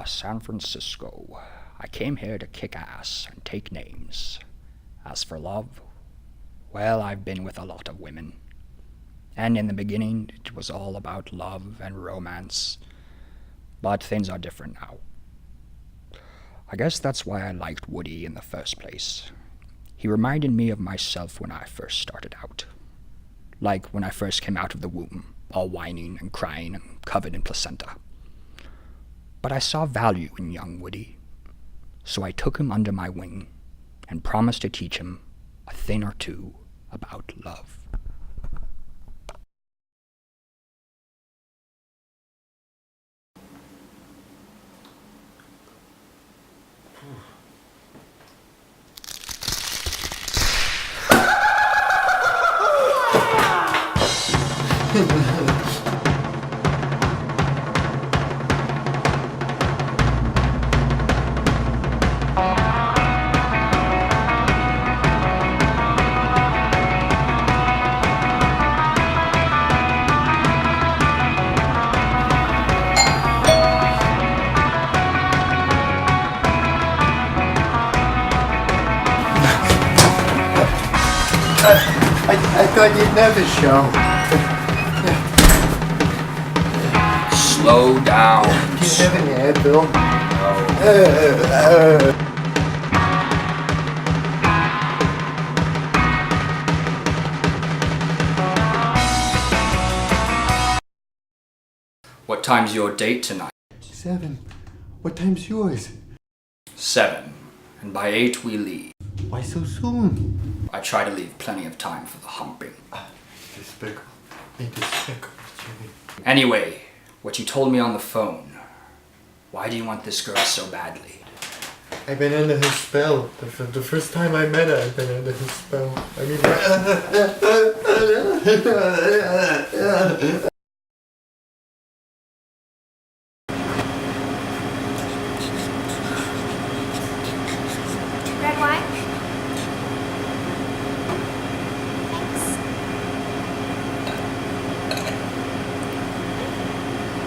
San Francisco. I came here to kick ass and take names. As for love, well, I've been with a lot of women. And in the beginning, it was all about love and romance. But things are different now. I guess that's why I liked Woody in the first place. He reminded me of myself when I first started out. Like when I first came out of the womb, all whining and crying and covered in placenta. But I saw value in young Woody, so I took him under my wing and promised to teach him a thing or two about love. I thought you'd never show. Slow down. Do you have any Advil? What time's your date tonight? 7. What time's yours? 7. And by 8 we leave. Why so soon? I try to leave plenty of time for the humping. Despicable. Despicable, Jimmy. Anyway, what you told me on the phone. Why do you want this girl so badly? I've been under his spell. The first time I met her, I've been under his spell. I mean... Red wine? Thanks.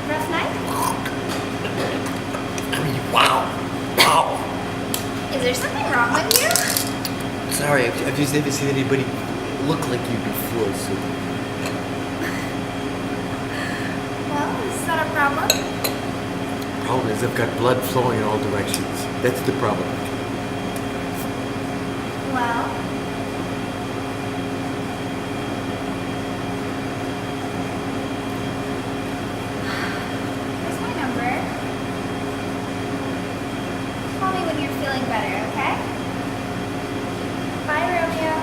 Rough night? Wow. Is there something wrong with you? Sorry, I've just never seen anybody look like you before, so... Well, is that a problem? Problem is I've got blood flowing in all directions. That's the problem. Well, here's my number. Call me when you're feeling better, okay? Bye, Romeo.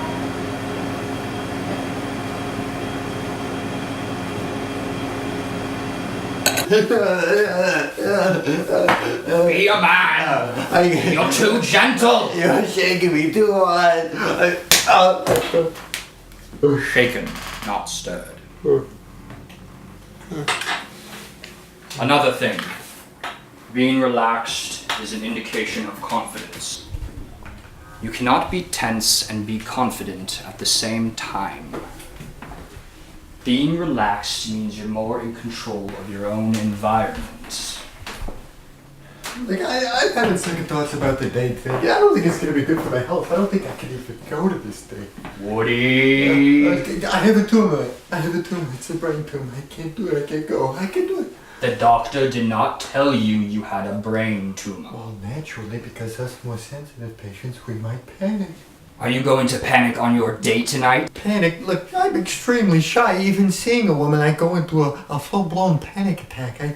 Be a man! You're too gentle! You're shaking me too hard. Shaken, not stirred. Another thing. Being relaxed is an indication of confidence. You cannot be tense and be confident at the same time. Being relaxed means you're more in control of your own environment. Like, I've had second thoughts about the date thing. Yeah, I don't think it's going to be good for my health. I don't think I can even go to this date. Woody! I have a tumor. It's a brain tumor. I can't do it. I can't go. I can do it. The doctor did not tell you had a brain tumor. Well, naturally, because us more sensitive patients, we might panic. Are you going to panic on your date tonight? Panic? Look, I'm extremely shy. Even seeing a woman, I go into a full-blown panic attack. And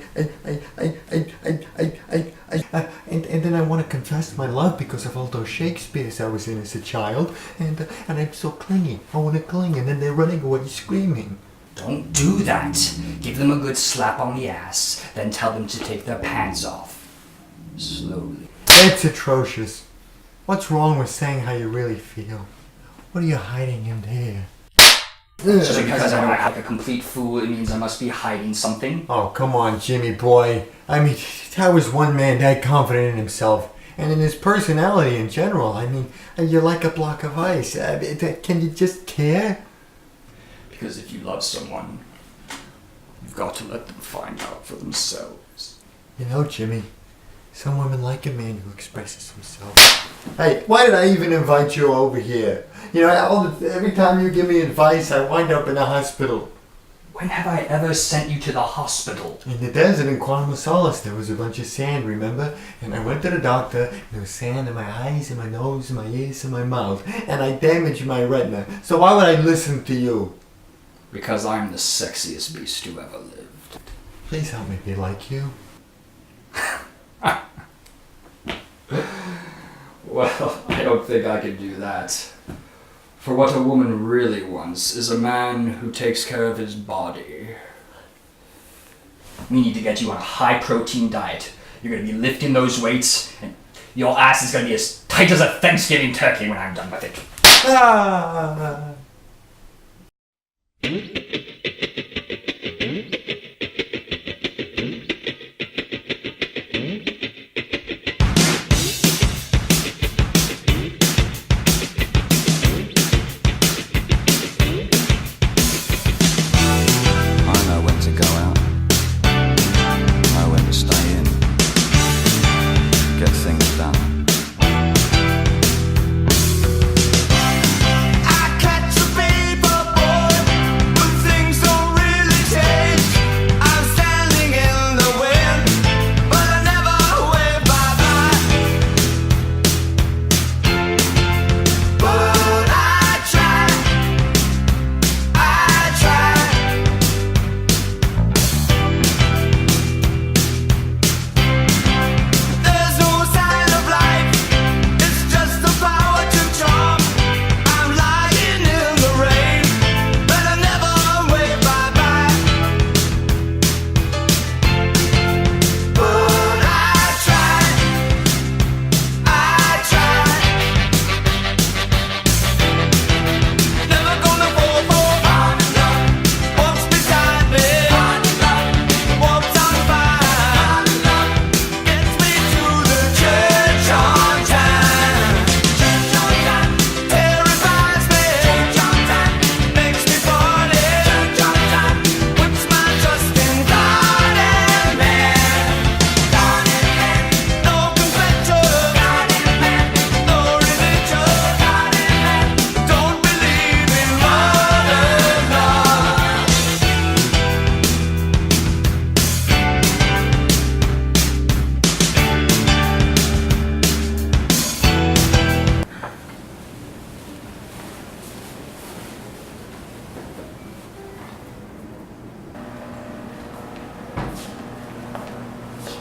then I want to confess my love because of all those Shakespeares I was in as a child. And I'm so clingy. I want to cling, and then they're running away screaming. Don't do that. Give them a good slap on the ass, then tell them to take their pants off. Slowly. That's atrocious. What's wrong with saying how you really feel? What are you hiding in there? Just because I don't act like a complete fool, it means I must be hiding something? Oh, come on, Jimmy boy. I mean, how is one man that confident in himself? And in his personality in general? I mean, you're like a block of ice. Can you just care? Because if you love someone, you've got to let them find out for themselves. You know, Jimmy, Some women like a man who expresses himself. Hey, why did I even invite you over here? You know, every time you give me advice, I wind up in a hospital. When have I ever sent you to the hospital? In the desert in Quantum Solace, there was a bunch of sand, remember? And I went to the doctor, and there was sand in my eyes, in my nose, in my ears, in my mouth. And I damaged my retina. So why would I listen to you? Because I'm the sexiest beast who ever lived. Please help me be like you. Well, I don't think I can do that. For what a woman really wants is a man who takes care of his body. We need to get you on a high-protein diet. You're going to be lifting those weights, and your ass is going to be as tight as a Thanksgiving turkey when I'm done with it. Ah.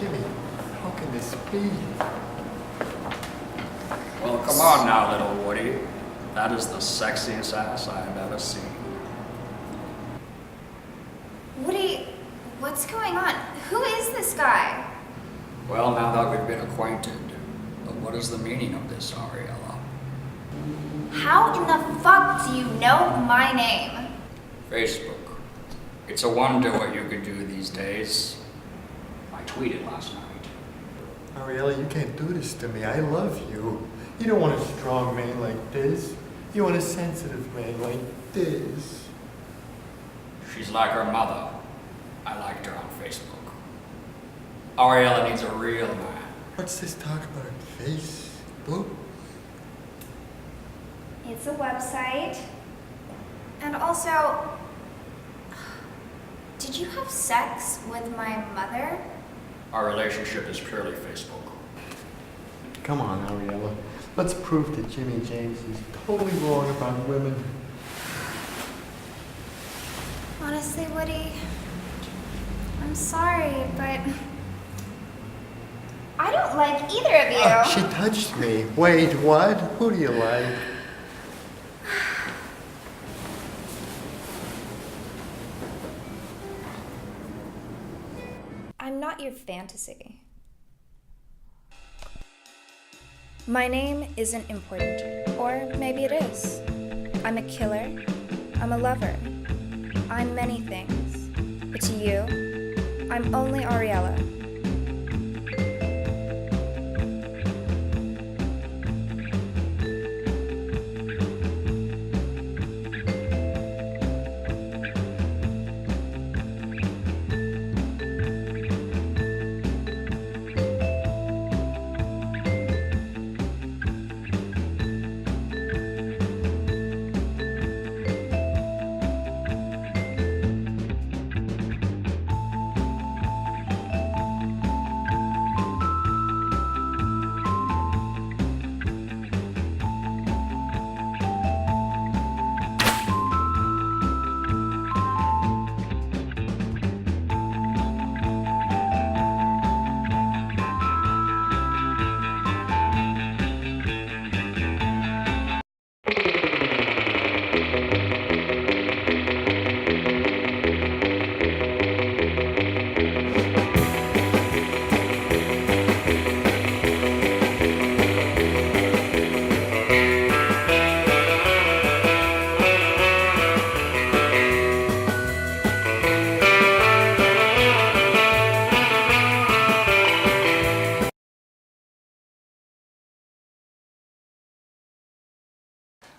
Jimmy, how can this be? Well, come on now, little Woody. That is the sexiest ass I have ever seen. Woody, what's going on? Who is this guy? Well, now that we've been acquainted, but what is the meaning of this, Ariella? How in the fuck do you know my name? Facebook. It's a wonder what you can do these days. I tweeted last night. Ariella, you can't do this to me. I love you. You don't want a strong man like this. You want a sensitive man like this. She's like her mother. I liked her on Facebook. Ariella needs a real man. What's this talk about Facebook? It's a website. And also, did you have sex with my mother? Our relationship is purely Facebook. Come on, Ariella. Let's prove that Jimmy James is totally wrong about women. Honestly, Woody, I'm sorry, but I don't like either of you. She touched me. Wait, what? Who do you like? I'm not your fantasy. My name isn't important, or maybe it is. I'm a killer. I'm a lover. I'm many things. But to you, I'm only Ariella.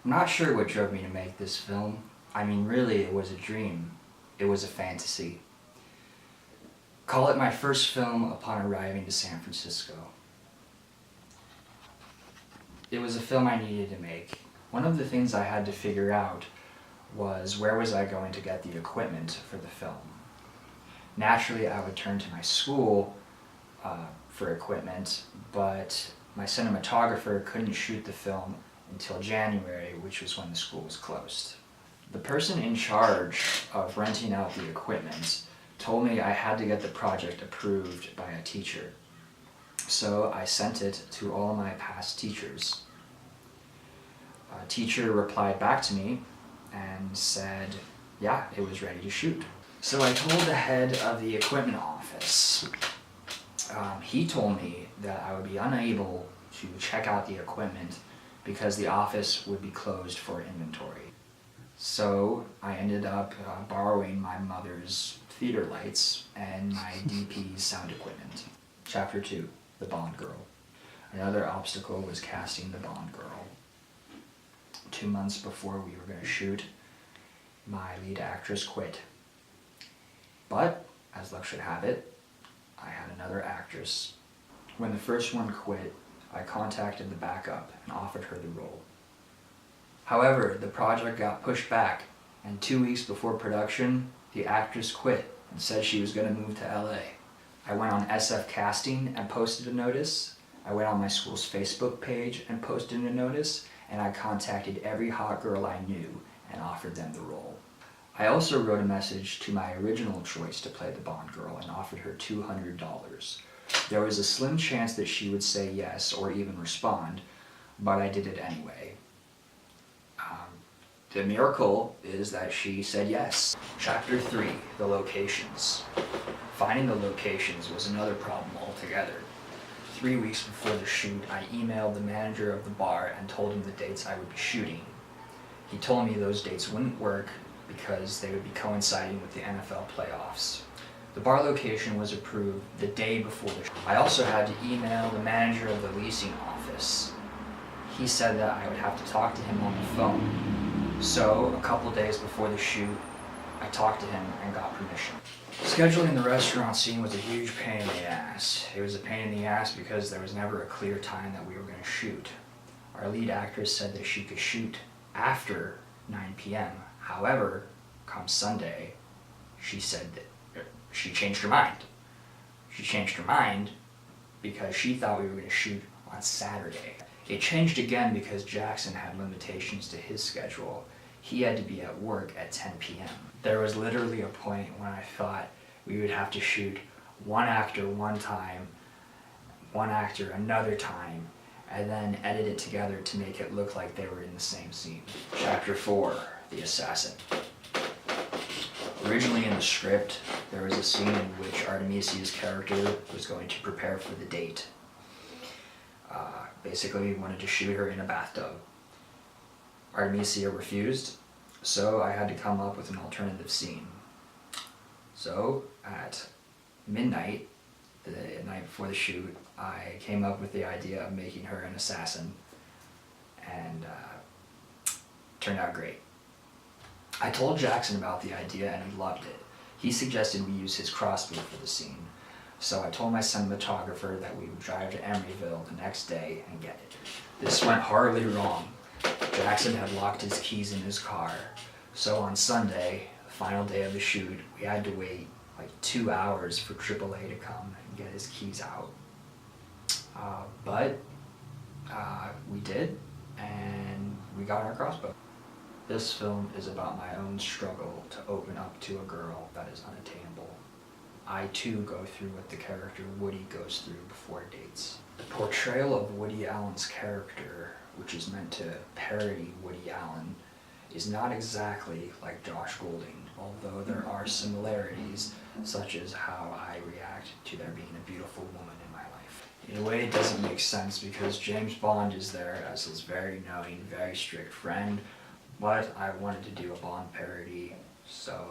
I'm not sure what drove me to make this film. I mean, really, it was a dream. It was a fantasy. Call it my first film upon arriving to San Francisco. It was a film I needed to make. One of the things I had to figure out was where was I going to get the equipment for the film. Naturally, I would turn to my school for equipment, but my cinematographer couldn't shoot the film until January, which was when the school was closed. The person in charge of renting out the equipment told me I had to get the project approved by a teacher. So I sent it to all of my past teachers. A teacher replied back to me and said, yeah, it was ready to shoot. So I told the head of the equipment office. He told me that I would be unable to check out the equipment because the office would be closed for inventory. So I ended up borrowing my mother's theater lights and my DP's sound equipment. Chapter 2, The Bond Girl. Another obstacle was casting the Bond Girl. 2 months before we were going to shoot, my lead actress quit. But, as luck should have it, I had another actress. When the first one quit, I contacted the backup and offered her the role. However, the project got pushed back, and 2 weeks before production, the actress quit and said she was going to move to LA. I went on SF Casting and posted a notice. I went on my school's Facebook page and posted a notice, and I contacted every hot girl I knew and offered them the role. I also wrote a message to my original choice to play the Bond girl and offered her $200. There was a slim chance that she would say yes or even respond, but I did it anyway. The miracle is that she said yes. Chapter 3, The Locations. Finding the locations was another problem altogether. 3 weeks before the shoot, I emailed the manager of the bar and told him the dates I would be shooting. He told me those dates wouldn't work because they would be coinciding with the NFL playoffs. The bar location was approved the day before the shoot. I also had to email the manager of the leasing office. He said that I would have to talk to him on the phone. So, a couple days before the shoot, I talked to him and got permission. Scheduling the restaurant scene was a huge pain in the ass. It was a pain in the ass because there was never a clear time that we were going to shoot. Our lead actress said that she could shoot after 9 p.m. However, come Sunday, she said that she changed her mind. She changed her mind because she thought we were going to shoot on Saturday. It changed again because Jackson had limitations to his schedule. He had to be at work at 10 p.m. There was literally a point when I thought we would have to shoot one actor one time, one actor another time, and then edit it together to make it look like they were in the same scene. Chapter 4, The Assassin. Originally in the script, there was a scene in which Artemisia's character was going to prepare for the date. Basically, we wanted to shoot her in a bathtub. Artemisia refused, so I had to come up with an alternative scene. So, at midnight, the night before the shoot, I came up with the idea of making her an assassin, and turned out great. I told Jackson about the idea and he loved it. He suggested we use his crossbow for the scene. So I told my cinematographer that we would drive to Emeryville the next day and get it. This went horribly wrong. Jackson had locked his keys in his car. So on Sunday, the final day of the shoot, we had to wait like 2 hours for AAA to come and get his keys out. But we did, and we got our crossbow. This film is about my own struggle to open up to a girl that is unattainable. I too go through what the character Woody goes through before dates. The portrayal of Woody Allen's character, which is meant to parody Woody Allen, is not exactly like Josh Golding, although there are similarities, such as how I react to there being a beautiful woman in my life. In a way, it doesn't make sense because James Bond is there as his very knowing, very strict friend, but I wanted to do a Bond parody, so